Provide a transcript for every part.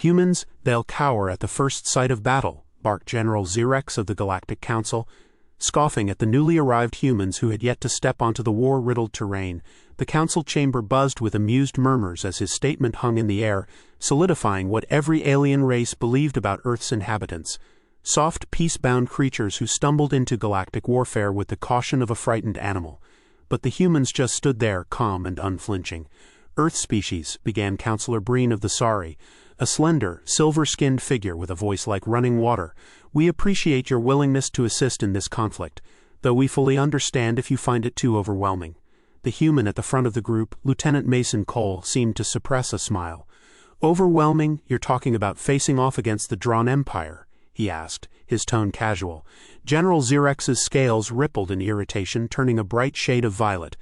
Humans, they'll cower at the first sight of battle, barked General Xerex of the Galactic Council. Scoffing at the newly arrived humans who had yet to step onto the war-riddled terrain, the council chamber buzzed with amused murmurs as his statement hung in the air, solidifying what every alien race believed about Earth's inhabitants. Soft, peace-bound creatures who stumbled into galactic warfare with the caution of a frightened animal. But the humans just stood there, calm and unflinching. "Earth species," began Counselor Breen of the Sari, a slender, silver-skinned figure with a voice like running water. "We appreciate your willingness to assist in this conflict, though we fully understand if you find it too overwhelming." The human at the front of the group, Lieutenant Mason Cole, seemed to suppress a smile. "Overwhelming? You're talking about facing off against the Drawn Empire?" he asked, his tone casual. General Xerex's scales rippled in irritation, turning a bright shade of violet.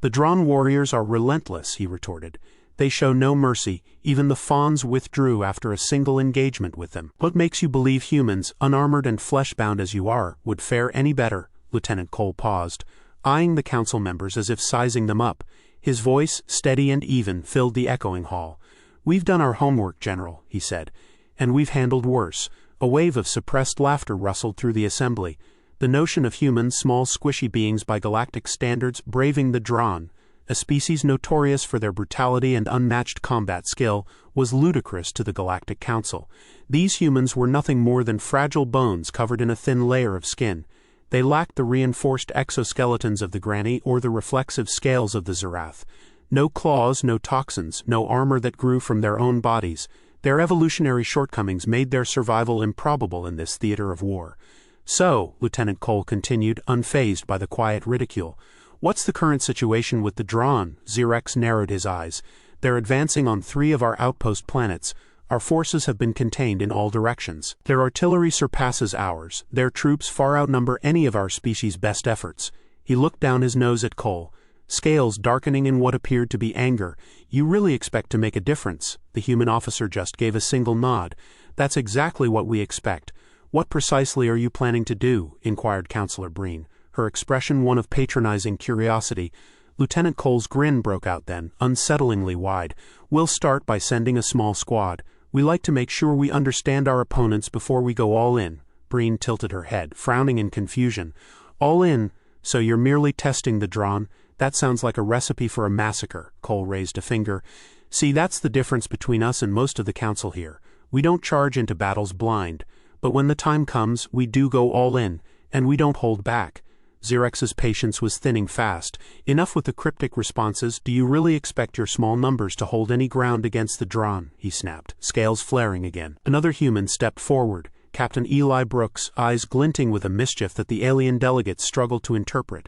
"The Drawn warriors are relentless," he retorted. "They show no mercy. Even the Fawns withdrew after a single engagement with them. What makes you believe humans, unarmored and flesh-bound as you are, would fare any better?" Lieutenant Cole paused, eyeing the council members as if sizing them up. His voice, steady and even, filled the echoing hall. "We've done our homework, General," he said, "and we've handled worse." A wave of suppressed laughter rustled through the assembly. The notion of humans, small squishy beings by galactic standards, braving the Drawn, a species notorious for their brutality and unmatched combat skill, was ludicrous to the Galactic Council. These humans were nothing more than fragile bones covered in a thin layer of skin. They lacked the reinforced exoskeletons of the Granny or the reflexive scales of the Zerath. No claws, no toxins, no armor that grew from their own bodies. Their evolutionary shortcomings made their survival improbable in this theater of war. "So," Lieutenant Cole continued, unfazed by the quiet ridicule, "what's the current situation with the Drawn?" Xerex narrowed his eyes. "They're advancing on 3 of our outpost planets. Our forces have been contained in all directions. Their artillery surpasses ours. Their troops far outnumber any of our species' best efforts." He looked down his nose at Cole, scales darkening in what appeared to be anger. "You really expect to make a difference?" The human officer just gave a single nod. "That's exactly what we expect." "What precisely are you planning to do?" inquired Counselor Breen, her expression one of patronizing curiosity. Lieutenant Cole's grin broke out then, unsettlingly wide. "We'll start by sending a small squad. We like to make sure we understand our opponents before we go all in." Breen tilted her head, frowning in confusion. "All in? So you're merely testing the Drawn? That sounds like a recipe for a massacre." Cole raised a finger. "See, that's the difference between us and most of the council here. We don't charge into battles blind. But when the time comes, we do go all in, and we don't hold back." Xerex's patience was thinning fast. "Enough with the cryptic responses. Do you really expect your small numbers to hold any ground against the Drawn?" he snapped, scales flaring again. Another human stepped forward, Captain Eli Brooks, eyes glinting with a mischief that the alien delegates struggled to interpret.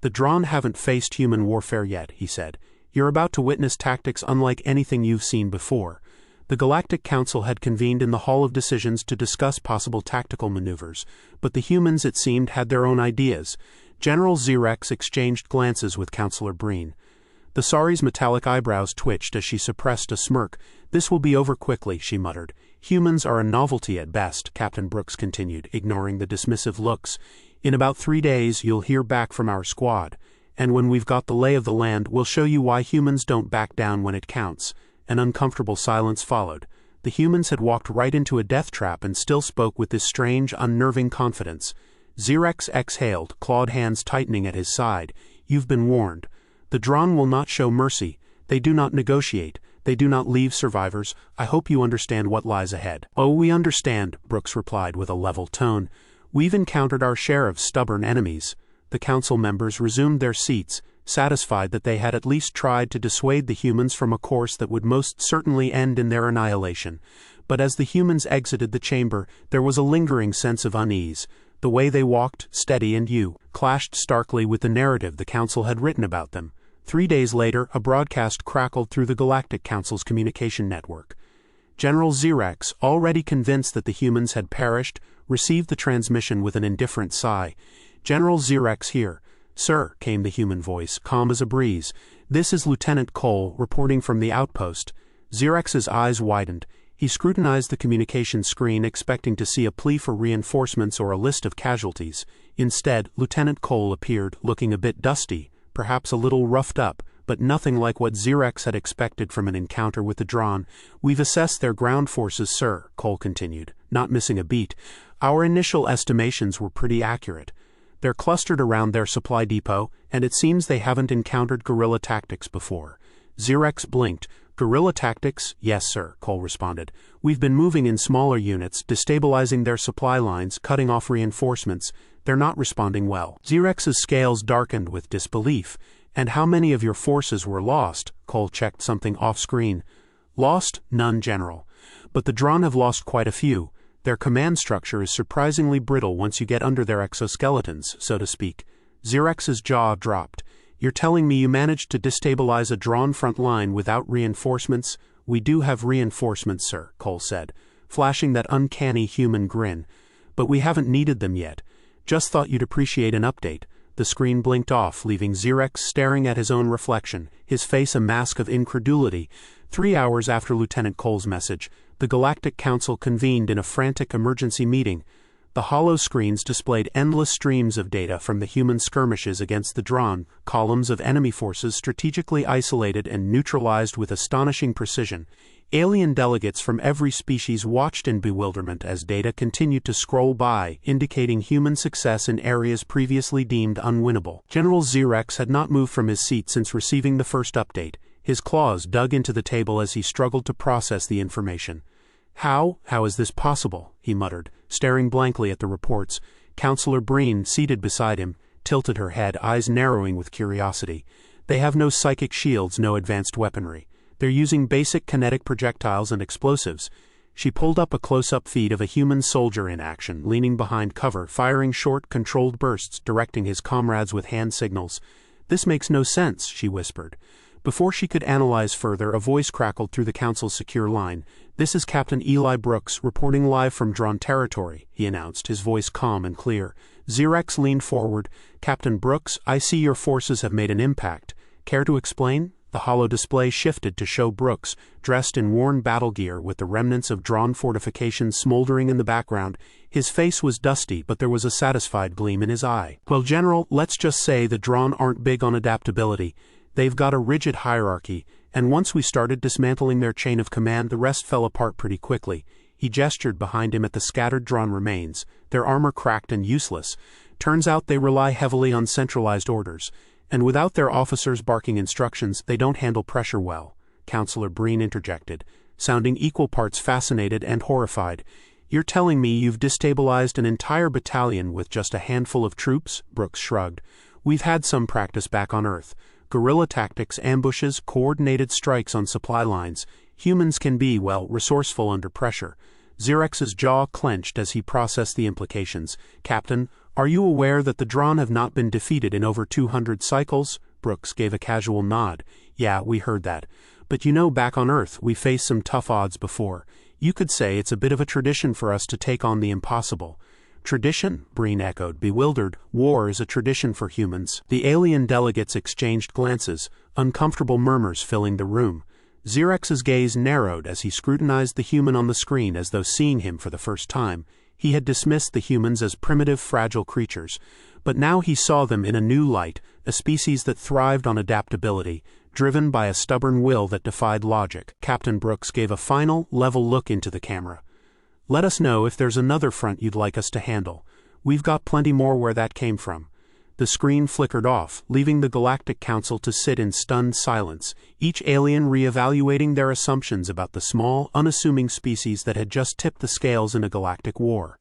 "The Drawn haven't faced human warfare yet," he said. "You're about to witness tactics unlike anything you've seen before." The Galactic Council had convened in the Hall of Decisions to discuss possible tactical maneuvers, but the humans, it seemed, had their own ideas. General Xerex exchanged glances with Counselor Breen. The Sari's metallic eyebrows twitched as she suppressed a smirk. "This will be over quickly," she muttered. "Humans are a novelty at best," Captain Brooks continued, ignoring the dismissive looks. "In about 3 days, you'll hear back from our squad, and when we've got the lay of the land, we'll show you why humans don't back down when it counts." An uncomfortable silence followed. The humans had walked right into a death trap and still spoke with this strange, unnerving confidence. Xerex exhaled, clawed hands tightening at his side. "You've been warned. The Drawn will not show mercy. They do not negotiate. They do not leave survivors. I hope you understand what lies ahead." "Oh, we understand," Brooks replied with a level tone. "We've encountered our share of stubborn enemies." The council members resumed their seats, satisfied that they had at least tried to dissuade the humans from a course that would most certainly end in their annihilation. But as the humans exited the chamber, there was a lingering sense of unease. The way they walked, steady and clashed starkly with the narrative the council had written about them. 3 days later, a broadcast crackled through the Galactic Council's communication network. General Xerex, already convinced that the humans had perished, received the transmission with an indifferent sigh. "General Xerex here." "Sir," came the human voice, calm as a breeze. "This is Lieutenant Cole, reporting from the outpost." Xerex's eyes widened. He scrutinized the communication screen, expecting to see a plea for reinforcements or a list of casualties. Instead, Lieutenant Cole appeared, looking a bit dusty, perhaps a little roughed up, but nothing like what Xerex had expected from an encounter with the Drawn. "We've assessed their ground forces, sir," Cole continued, not missing a beat. "Our initial estimations were pretty accurate. They're clustered around their supply depot, and it seems they haven't encountered guerrilla tactics before." Xerex blinked. "Guerrilla tactics? Yes, sir," Cole responded. "We've been moving in smaller units, destabilizing their supply lines, cutting off reinforcements. They're not responding well." Xerex's scales darkened with disbelief. "And how many of your forces were lost?" Cole checked something off-screen. "Lost? None, General. But the Drawn have lost quite a few. Their command structure is surprisingly brittle once you get under their exoskeletons, so to speak." Xerex's jaw dropped. "You're telling me you managed to destabilize a Drawn front line without reinforcements?" "We do have reinforcements, sir," Cole said, flashing that uncanny human grin. "But we haven't needed them yet. Just thought you'd appreciate an update." The screen blinked off, leaving Xerex staring at his own reflection, his face a mask of incredulity. 3 hours after Lieutenant Cole's message, the Galactic Council convened in a frantic emergency meeting. The hollow screens displayed endless streams of data from the human skirmishes against the Drawn, columns of enemy forces strategically isolated and neutralized with astonishing precision. Alien delegates from every species watched in bewilderment as data continued to scroll by, indicating human success in areas previously deemed unwinnable. General Xerex had not moved from his seat since receiving the first update. His claws dug into the table as he struggled to process the information. How is this possible?" he muttered, staring blankly at the reports. Counselor Breen, seated beside him, tilted her head, eyes narrowing with curiosity. "They have no psychic shields, no advanced weaponry. They're using basic kinetic projectiles and explosives." She pulled up a close-up feed of a human soldier in action, leaning behind cover, firing short, controlled bursts, directing his comrades with hand signals. "This makes no sense," she whispered. Before she could analyze further, a voice crackled through the Council's secure line. "This is Captain Eli Brooks, reporting live from Drawn territory," he announced, his voice calm and clear. Xerex leaned forward. "Captain Brooks, I see your forces have made an impact. Care to explain?" The hollow display shifted to show Brooks, dressed in worn battle gear with the remnants of Drawn fortifications smoldering in the background. His face was dusty, but there was a satisfied gleam in his eye. "Well, General, let's just say the Drawn aren't big on adaptability. They've got a rigid hierarchy, and once we started dismantling their chain of command, the rest fell apart pretty quickly." He gestured behind him at the scattered Drawn remains, their armor cracked and useless. "Turns out they rely heavily on centralized orders. And without their officers barking instructions, they don't handle pressure well," Counselor Breen interjected, sounding equal parts fascinated and horrified. "You're telling me you've destabilized an entire battalion with just a handful of troops?" Brooks shrugged. "We've had some practice back on Earth. Guerrilla tactics, ambushes, coordinated strikes on supply lines. Humans can be, well, resourceful under pressure." Xerex's jaw clenched as he processed the implications. "Captain, are you aware that the Drawn have not been defeated in over 200 cycles?" Brooks gave a casual nod. "Yeah, we heard that. But you know, back on Earth, we faced some tough odds before. You could say it's a bit of a tradition for us to take on the impossible." "Tradition?" Breen echoed, bewildered. "War is a tradition for humans." The alien delegates exchanged glances, uncomfortable murmurs filling the room. Xerex's gaze narrowed as he scrutinized the human on the screen as though seeing him for the first time. He had dismissed the humans as primitive, fragile creatures, but now he saw them in a new light, a species that thrived on adaptability, driven by a stubborn will that defied logic. Captain Brooks gave a final, level look into the camera. "Let us know if there's another front you'd like us to handle. We've got plenty more where that came from." The screen flickered off, leaving the Galactic Council to sit in stunned silence, each alien re-evaluating their assumptions about the small, unassuming species that had just tipped the scales in a galactic war.